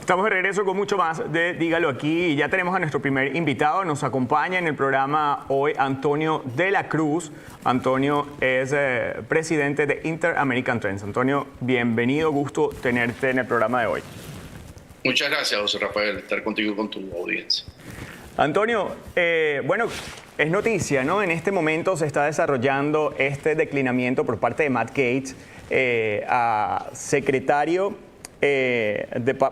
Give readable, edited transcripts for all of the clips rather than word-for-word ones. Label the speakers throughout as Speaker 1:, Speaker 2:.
Speaker 1: Estamos de regreso con mucho más de Dígalo Aquí y ya tenemos a nuestro primer invitado. Nos acompaña en el programa hoy Antonio de la Cruz. Antonio es presidente de Inter-American Trends. Antonio, bienvenido, gusto tenerte en el programa de hoy.
Speaker 2: Muchas gracias, José Rafael, estar contigo y con tu audiencia.
Speaker 1: Antonio, bueno, es noticia, ¿no? En este momento se está desarrollando este declinamiento por parte de Matt Gaetz a secretario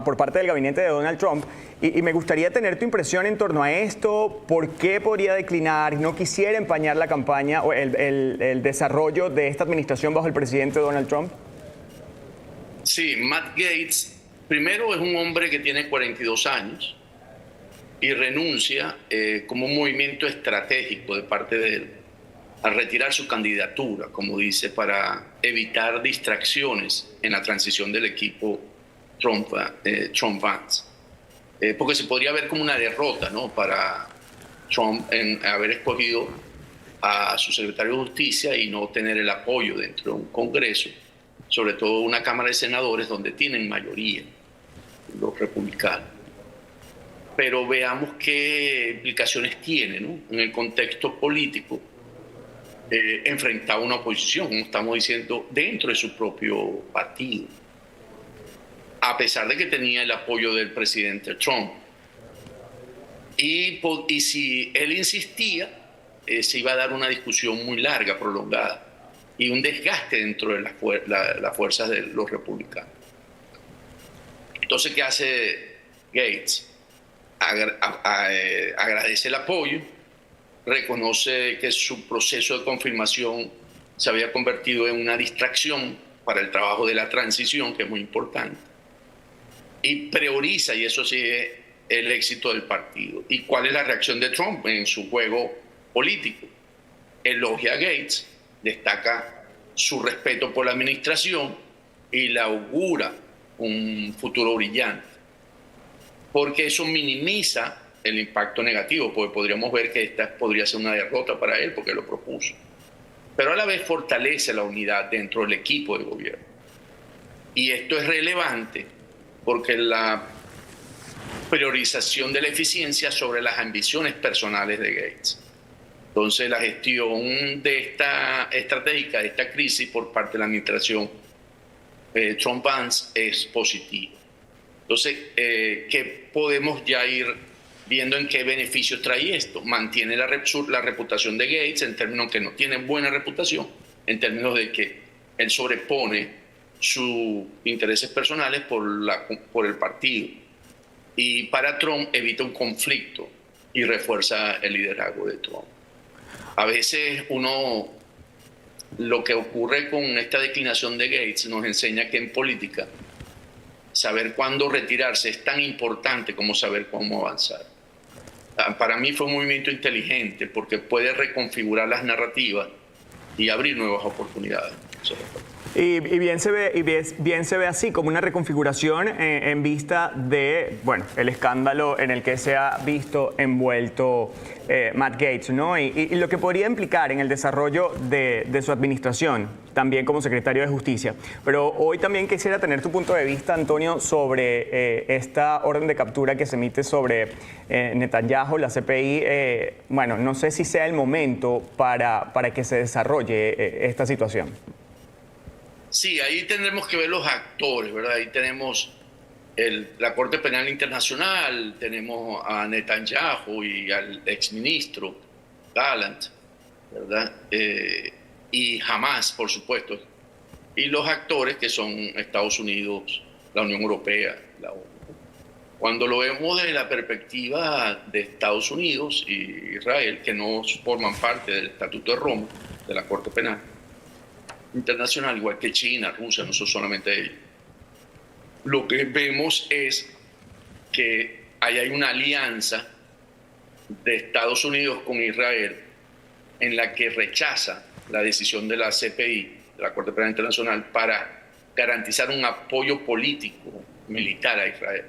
Speaker 1: por parte del gabinete de Donald Trump. Y me gustaría tener tu impresión en torno a esto. ¿Por qué podría declinar? ¿No quisiera empañar la campaña o el desarrollo de esta administración bajo el presidente Donald Trump?
Speaker 2: Sí, Matt Gaetz, primero es un hombre que tiene 42 años y renuncia como un movimiento estratégico de parte de él a retirar su candidatura, como dice, para evitar distracciones en la transición del equipo Trump-Vance. Porque se podría ver como una derrota, ¿no?, para Trump en haber escogido a su secretario de Justicia y no tener el apoyo dentro de un Congreso, sobre todo una Cámara de Senadores donde tienen mayoría los republicanos. Pero veamos qué implicaciones tiene, ¿no?, en el contexto político enfrentar una oposición, como estamos diciendo, dentro de su propio partido, a pesar de que tenía el apoyo del presidente Trump. Y si él insistía, se iba a dar una discusión muy larga, prolongada, y un desgaste dentro de las fuerzas de los republicanos. Entonces, ¿qué hace Gaetz? Agradece el apoyo, reconoce que su proceso de confirmación se había convertido en una distracción para el trabajo de la transición, que es muy importante, y prioriza, y eso sí es el éxito del partido. ¿Y cuál es la reacción de Trump en su juego político? Elogia a Gaetz, destaca su respeto por la administración y le augura un futuro brillante, porque eso minimiza el impacto negativo, porque podríamos ver que esta podría ser una derrota para él porque lo propuso, pero a la vez fortalece la unidad dentro del equipo de gobierno. Y esto es relevante porque la priorización de la eficiencia sobre las ambiciones personales de Gaetz. Entonces, la gestión de esta estratégica, de esta crisis por parte de la administración Trump-Vance es positiva. Entonces, ¿qué podemos ya ir viendo en qué beneficios trae esto? Mantiene la reputación de Gaetz en términos que no tiene buena reputación, en términos de que él sobrepone sus intereses personales por el partido. Y para Trump evita un conflicto y refuerza el liderazgo de Trump. A veces lo que ocurre con esta declinación de Gaetz nos enseña que en política saber cuándo retirarse es tan importante como saber cómo avanzar. Para mí fue un movimiento inteligente porque puede reconfigurar las narrativas y abrir nuevas oportunidades.
Speaker 1: Y bien se ve así como una reconfiguración en vista de, bueno, el escándalo en el que se ha visto envuelto Matt Gaetz, ¿no? Y lo que podría implicar en el desarrollo de su administración, también como secretario de Justicia. Pero hoy también quisiera tener tu punto de vista, Antonio, sobre esta orden de captura que se emite sobre Netanyahu, la CPI. Bueno, no sé si sea el momento para que se desarrolle esta situación.
Speaker 2: Sí, ahí tendremos que ver los actores, ¿verdad? Ahí tenemos la Corte Penal Internacional, tenemos a Netanyahu y al exministro Gallant, ¿verdad? Y Hamas, por supuesto. Y los actores que son Estados Unidos, la Unión Europea, la ONU. Cuando lo vemos desde la perspectiva de Estados Unidos y Israel, que no forman parte del Estatuto de Roma, de la Corte Penal Internacional, igual que China, Rusia, no son solamente ellos, lo que vemos es que ahí hay una alianza de Estados Unidos con Israel en la que rechaza la decisión de la CPI, de la Corte Penal Internacional, para garantizar un apoyo político militar a Israel.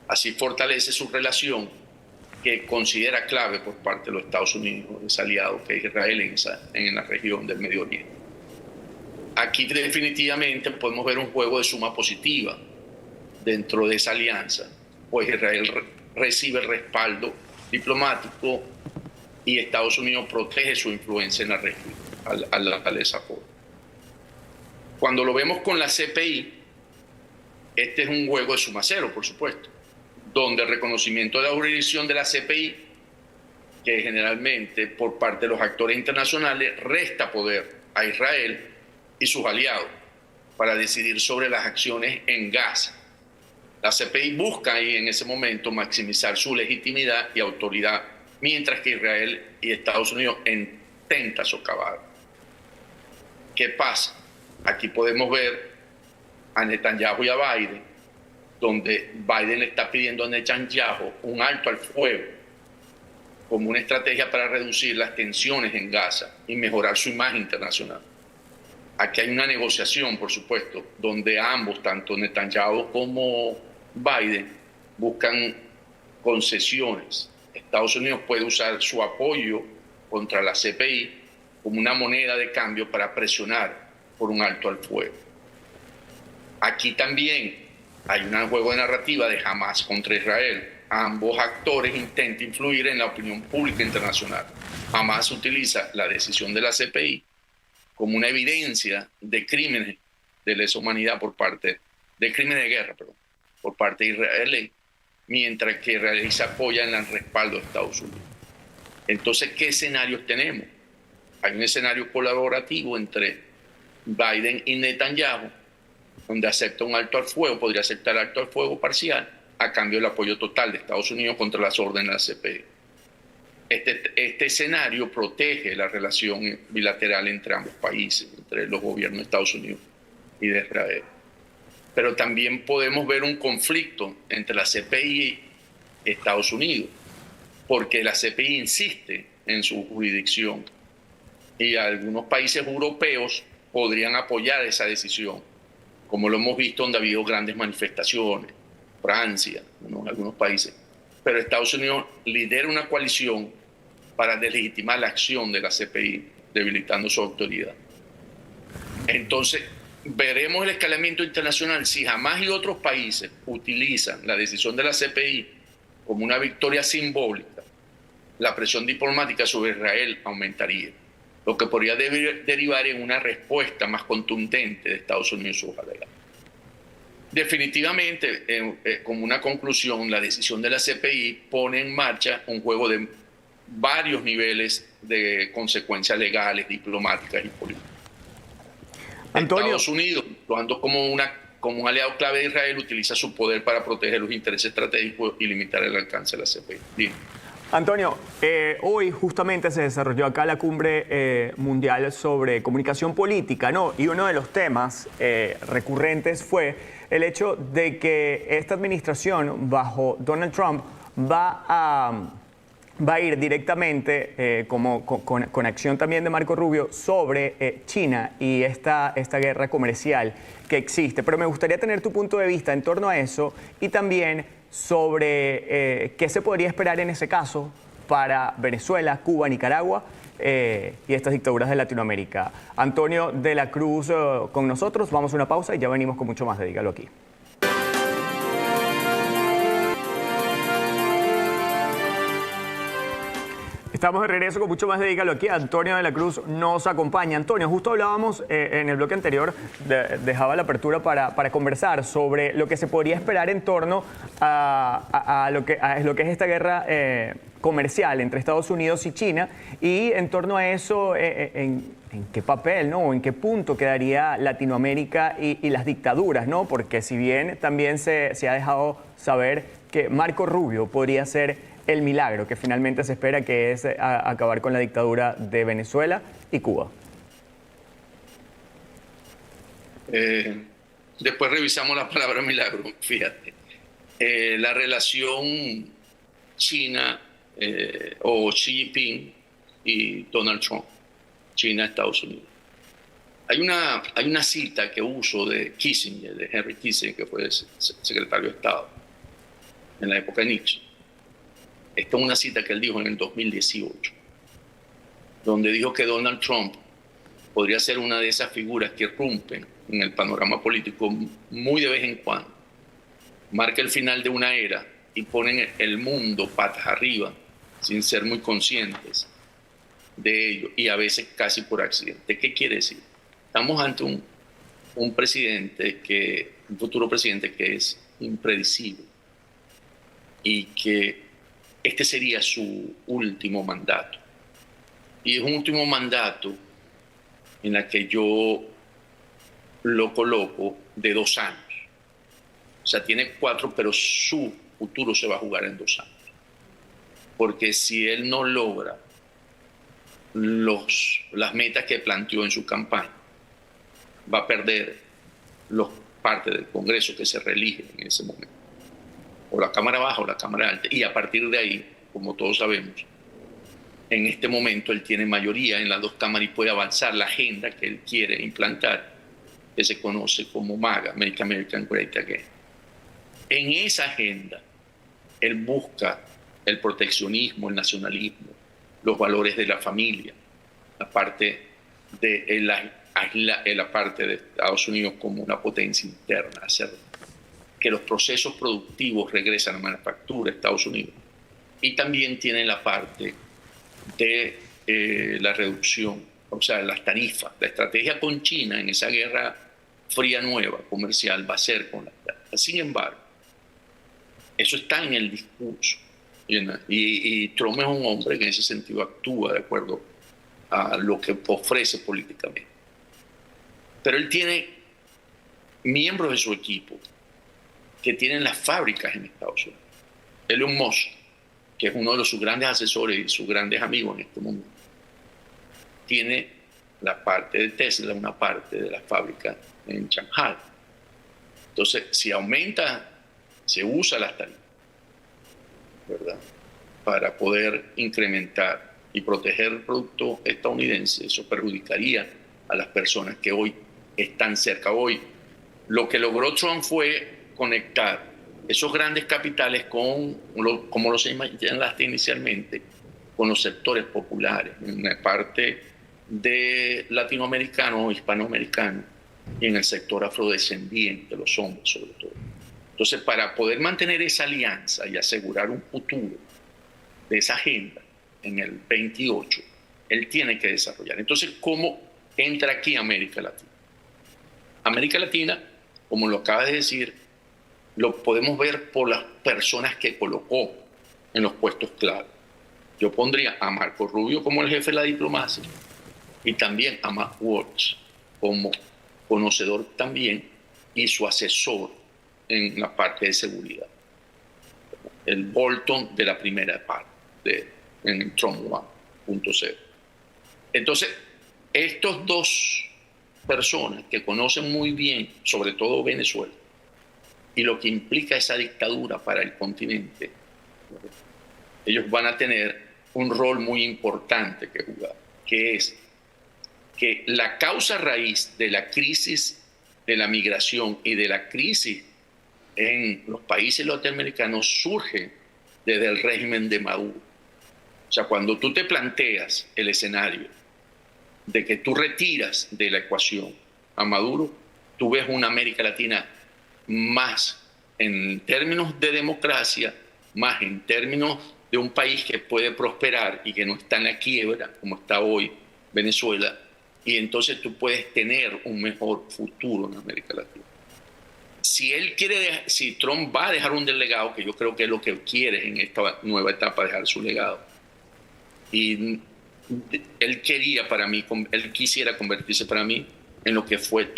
Speaker 2: Así fortalece su relación, que considera clave por parte de los Estados Unidos, ese aliado que es Israel en la región del Medio Oriente. Aquí definitivamente podemos ver un juego de suma positiva dentro de esa alianza, pues Israel recibe respaldo diplomático y Estados Unidos protege su influencia en la región al darle ese apoyo. Cuando lo vemos con la CPI, este es un juego de suma cero, por supuesto, donde el reconocimiento de la jurisdicción de la CPI, que generalmente por parte de los actores internacionales resta poder a Israel y sus aliados para decidir sobre las acciones en Gaza. La CPI busca ahí en ese momento maximizar su legitimidad y autoridad, mientras que Israel y Estados Unidos intentan socavar. ¿Qué pasa? Aquí podemos ver a Netanyahu y a Biden, donde Biden le está pidiendo a Netanyahu un alto al fuego como una estrategia para reducir las tensiones en Gaza y mejorar su imagen internacional. Aquí hay una negociación, por supuesto, donde ambos, tanto Netanyahu como Biden, buscan concesiones. Estados Unidos puede usar su apoyo contra la CPI como una moneda de cambio para presionar por un alto al fuego. Aquí también hay un juego de narrativa de Hamás contra Israel. Ambos actores intentan influir en la opinión pública internacional. Hamás utiliza la decisión de la CPI como una evidencia de crímenes de lesa humanidad de crímenes de guerra, por parte de Israel, mientras que Israel se apoya en el respaldo de Estados Unidos. Entonces, ¿qué escenarios tenemos? Hay un escenario colaborativo entre Biden y Netanyahu, donde acepta un alto al fuego, podría aceptar alto al fuego parcial, a cambio del apoyo total de Estados Unidos contra las órdenes de la CPI. Este escenario protege la relación bilateral entre ambos países, entre los gobiernos de Estados Unidos y de Israel. Pero también podemos ver un conflicto entre la CPI y Estados Unidos, porque la CPI insiste en su jurisdicción y algunos países europeos podrían apoyar esa decisión, como lo hemos visto donde ha habido grandes manifestaciones, Francia, algunos países. Pero Estados Unidos lidera una coalición para deslegitimar la acción de la CPI, debilitando su autoridad. Entonces, veremos el escalamiento internacional si Hamás y otros países utilizan la decisión de la CPI como una victoria simbólica. La presión diplomática sobre Israel aumentaría, lo que podría derivar en una respuesta más contundente de Estados Unidos y sus aliados. Definitivamente, como una conclusión, la decisión de la CPI pone en marcha un juego de varios niveles de consecuencias legales, diplomáticas y políticas.
Speaker 1: Antonio.
Speaker 2: Estados Unidos, actuando como un aliado clave de Israel, utiliza su poder para proteger los intereses estratégicos y limitar el alcance de la CPI. Dime.
Speaker 1: Antonio, hoy justamente se desarrolló acá la cumbre mundial sobre comunicación política, ¿no? Y uno de los temas recurrentes fue el hecho de que esta administración bajo Donald Trump va a ir directamente, con acción también de Marco Rubio, sobre China y esta guerra comercial que existe. Pero me gustaría tener tu punto de vista en torno a eso y también sobre qué se podría esperar en ese caso para Venezuela, Cuba, Nicaragua y estas dictaduras de Latinoamérica. Antonio de la Cruz con nosotros. Vamos a una pausa y ya venimos con mucho más de Dígalo Aquí. Estamos de regreso con mucho más de Dígalo Aquí. Antonio de la Cruz nos acompaña. Antonio, justo hablábamos en el bloque anterior, dejaba la apertura para conversar sobre lo que se podría esperar en torno a lo que es esta guerra comercial entre Estados Unidos y China, y en torno a eso, en qué papel, ¿no? O en qué punto quedaría Latinoamérica y las dictaduras, ¿no? Porque si bien también se ha dejado saber que Marco Rubio podría ser el milagro que finalmente se espera, que es acabar con la dictadura de Venezuela y Cuba.
Speaker 2: Después revisamos la palabra milagro, fíjate. La relación China o Xi Jinping y Donald Trump, China-Estados Unidos. Hay una cita que uso de Kissinger, de Henry Kissinger, que fue secretario de Estado en la época de Nixon. Esta es una cita que él dijo en el 2018, donde dijo que Donald Trump podría ser una de esas figuras que irrumpen en el panorama político muy de vez en cuando. Marca el final de una era y ponen el mundo patas arriba sin ser muy conscientes de ello y a veces casi por accidente. ¿Qué quiere decir? Estamos ante un futuro presidente que es impredecible y que este sería su último mandato. Y es un último mandato en la que yo lo coloco de 2 años. O sea, tiene 4, pero su futuro se va a jugar en 2 años. Porque si él no logra las metas que planteó en su campaña, va a perder los partes del Congreso que se reeligen en ese momento. O la Cámara Baja o la Cámara Alta. Y a partir de ahí, como todos sabemos, en este momento él tiene mayoría en las 2 cámaras y puede avanzar la agenda que él quiere implantar, que se conoce como MAGA, Make America Great Again. En esa agenda, él busca el proteccionismo, el nacionalismo, los valores de la familia, la parte de la parte de Estados Unidos como una potencia interna, hacer que los procesos productivos regresen a la manufactura de Estados Unidos. Y también tiene la parte de la reducción, o sea, las tarifas. La estrategia con China en esa guerra fría nueva comercial va a ser con las tarifas. Sin embargo, eso está en el discurso. Y Trump es un hombre que en ese sentido actúa de acuerdo a lo que ofrece políticamente. Pero él tiene miembros de su equipo que tienen las fábricas en Estados Unidos. Elon Musk, que es uno de sus grandes asesores y sus grandes amigos en este momento, tiene la parte de Tesla, una parte de la fábrica en Shanghai. Entonces, si aumenta, se usa las tarifas, ¿verdad?, para poder incrementar y proteger el producto estadounidense. Eso perjudicaría a las personas que hoy están cerca. Hoy lo que logró Trump fue conectar esos grandes capitales como lo señalaste inicialmente, con los sectores populares, en la parte de latinoamericano o hispanoamericano y en el sector afrodescendiente, los hombres sobre todo. Entonces, para poder mantener esa alianza y asegurar un futuro de esa agenda en el 28, él tiene que desarrollar. Entonces, ¿cómo entra aquí América Latina? América Latina, como lo acabas de decir, lo podemos ver por las personas que colocó en los puestos clave. Yo pondría a Marco Rubio como el jefe de la diplomacia y también a Matt Waltz como conocedor también y su asesor en la parte de seguridad. El Bolton de la primera parte, en Trump 1.0. Entonces, estos 2 personas que conocen muy bien, sobre todo Venezuela, y lo que implica esa dictadura para el continente, ellos van a tener un rol muy importante que jugar, que es que la causa raíz de la crisis de la migración y de la crisis en los países latinoamericanos surge desde el régimen de Maduro. O sea, cuando tú te planteas el escenario de que tú retiras de la ecuación a Maduro, tú ves una América Latina más en términos de democracia, más en términos de un país que puede prosperar y que no está en la quiebra como está hoy Venezuela, y entonces tú puedes tener un mejor futuro en América Latina. Si Trump va a dejar un legado, que yo creo que es lo que quiere en esta nueva etapa, dejar su legado, y él quisiera convertirse para mí en lo que fue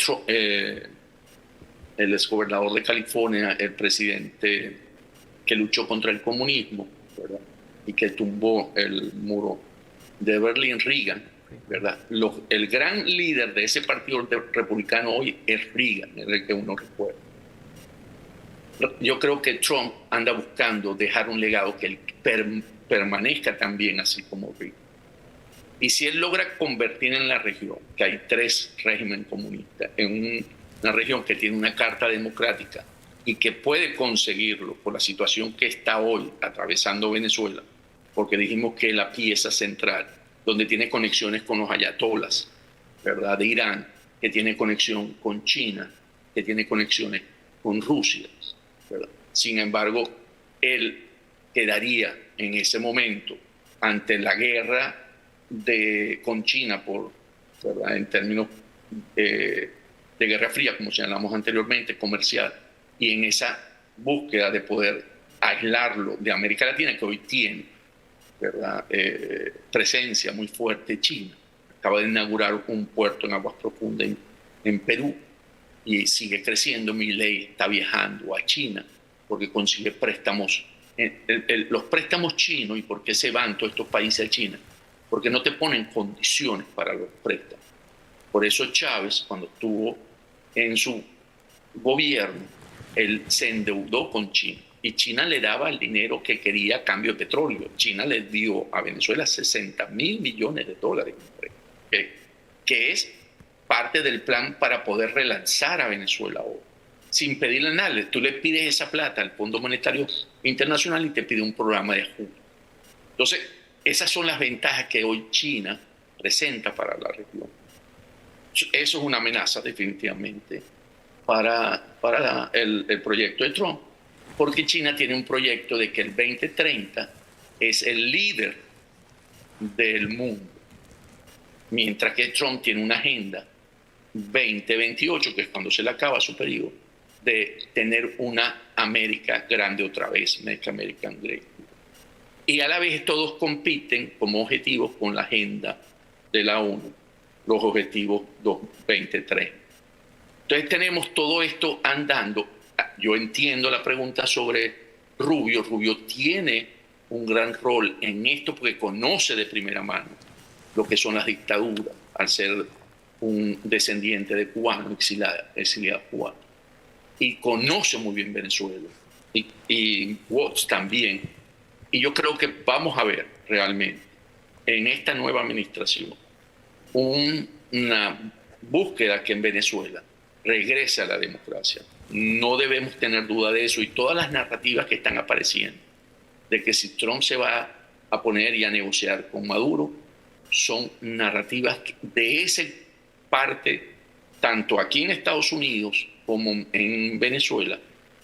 Speaker 2: el exgobernador de California, el presidente que luchó contra el comunismo, ¿verdad?, y que tumbó el muro de Berlín, Reagan, ¿verdad? El gran líder de ese partido republicano hoy es Reagan, es el que uno recuerda. Yo creo que Trump anda buscando dejar un legado que él permanezca también así como Reagan. Y si él logra convertir en la región, que hay 3 regímenes comunistas, en una región que tiene una carta democrática y que puede conseguirlo por la situación que está hoy atravesando Venezuela, porque dijimos que es la pieza central, donde tiene conexiones con los ayatolas, ¿verdad?, de Irán, que tiene conexión con China, que tiene conexiones con Rusia, ¿verdad? Sin embargo, él quedaría en ese momento ante la guerra con China, ¿verdad? En términos de Guerra Fría, como señalamos anteriormente, comercial, y en esa búsqueda de poder aislarlo de América Latina, que hoy tiene, ¿verdad? Presencia muy fuerte China. Acaba de inaugurar un puerto en aguas profundas en Perú y sigue creciendo. Milei está viajando a China porque consigue préstamos. Los préstamos chinos, ¿y por qué se van todos estos países a China? Porque no te ponen condiciones para los préstamos. Por eso Chávez, cuando estuvo en su gobierno, él se endeudó con China y China le daba el dinero que quería a cambio de petróleo. China le dio a Venezuela $60.000 millones que es parte del plan para poder relanzar a Venezuela hoy, sin pedirle nada. Tú le pides esa plata al Fondo Monetario Internacional y te pide un programa de ajuste. Entonces, esas son las ventajas que hoy China presenta para la región. Eso es una amenaza definitivamente para el proyecto de Trump, porque China tiene un proyecto de que el 2030 es el líder del mundo, mientras que Trump tiene una agenda 2028, que es cuando se le acaba su periodo, de tener una América grande otra vez, Make America Great. Y a la vez todos compiten como objetivos con la agenda de la ONU, los objetivos 2030. Entonces tenemos todo esto andando. Yo entiendo la pregunta sobre Rubio. Rubio tiene un gran rol en esto porque conoce de primera mano lo que son las dictaduras, al ser un descendiente de cubano, exiliado cubano. Y conoce muy bien Venezuela. Y Watts también. Y yo creo que vamos a ver realmente en esta nueva administración una búsqueda que en Venezuela regrese a la democracia. No debemos tener duda de eso. Y todas las narrativas que están apareciendo de que si Trump se va a poner y a negociar con Maduro son narrativas de esa parte, tanto aquí en Estados Unidos como en Venezuela,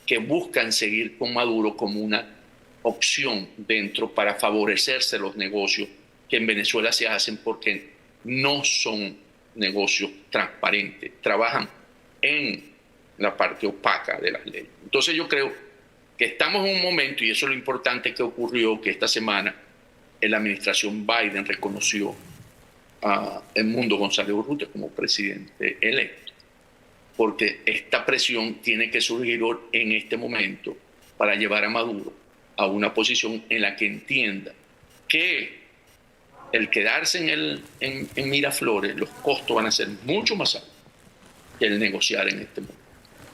Speaker 2: que buscan seguir con Maduro como una opción dentro para favorecerse los negocios que en Venezuela se hacen porque no son negocios transparentes, trabajan en la parte opaca de las leyes. Entonces yo creo que estamos en un momento, y eso es lo importante que ocurrió, que esta semana la administración Biden reconoció a Edmundo González Urrutia como presidente electo, porque esta presión tiene que surgir en este momento para llevar a Maduro a una posición en la que entienda que el quedarse en Miraflores, los costos van a ser mucho más altos que el negociar en este momento.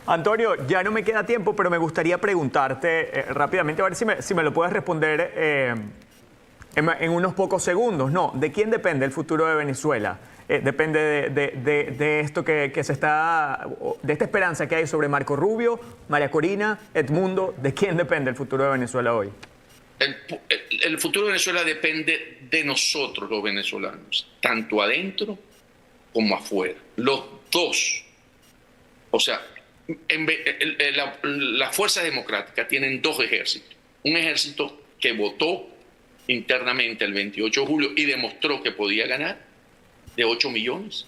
Speaker 1: Antonio, ya no me queda tiempo, pero me gustaría preguntarte rápidamente, a ver si me lo puedes responder en unos pocos segundos. No, ¿de quién depende el futuro de Venezuela? Depende de esto que se está, de esta esperanza que hay sobre Marco Rubio, María Corina, Edmundo. ¿De quién depende el futuro de Venezuela hoy?
Speaker 2: El futuro de Venezuela depende de nosotros, los venezolanos, tanto adentro como afuera. Los dos. O sea, las fuerzas democráticas tienen dos ejércitos. Un ejército que votó internamente el 28 de julio y demostró que podía ganar, de 8 millones,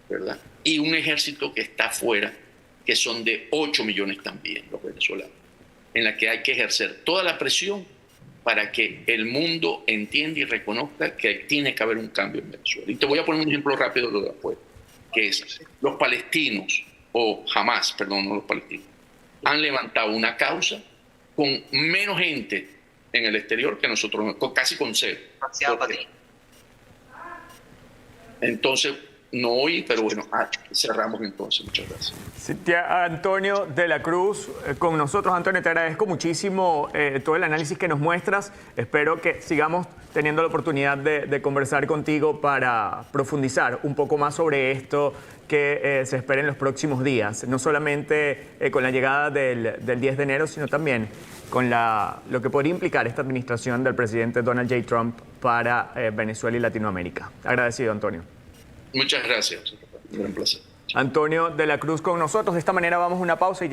Speaker 2: ¿verdad? Y un ejército que está afuera, que son de 8 millones también, los venezolanos, en la que hay que ejercer toda la presión para que el mundo entienda y reconozca que tiene que haber un cambio en Venezuela. Y te voy a poner un ejemplo rápido de lo de afuera, que es los palestinos, o Hamas, perdón, no los palestinos, han levantado una causa con menos gente en el exterior que nosotros, casi con cero. Entonces, no hoy, pero bueno, cerramos entonces. Muchas gracias.
Speaker 1: Cintia Antonio de la Cruz, con nosotros. Antonio, te agradezco muchísimo todo el análisis que nos muestras. Espero que sigamos teniendo la oportunidad de conversar contigo para profundizar un poco más sobre esto que se espera en los próximos días. No solamente con la llegada del 10 de enero, sino también con lo que podría implicar esta administración del presidente Donald J. Trump para Venezuela y Latinoamérica. Agradecido, Antonio.
Speaker 2: Muchas gracias. Un gran placer.
Speaker 1: Antonio de la Cruz con nosotros. De esta manera vamos a una pausa y ya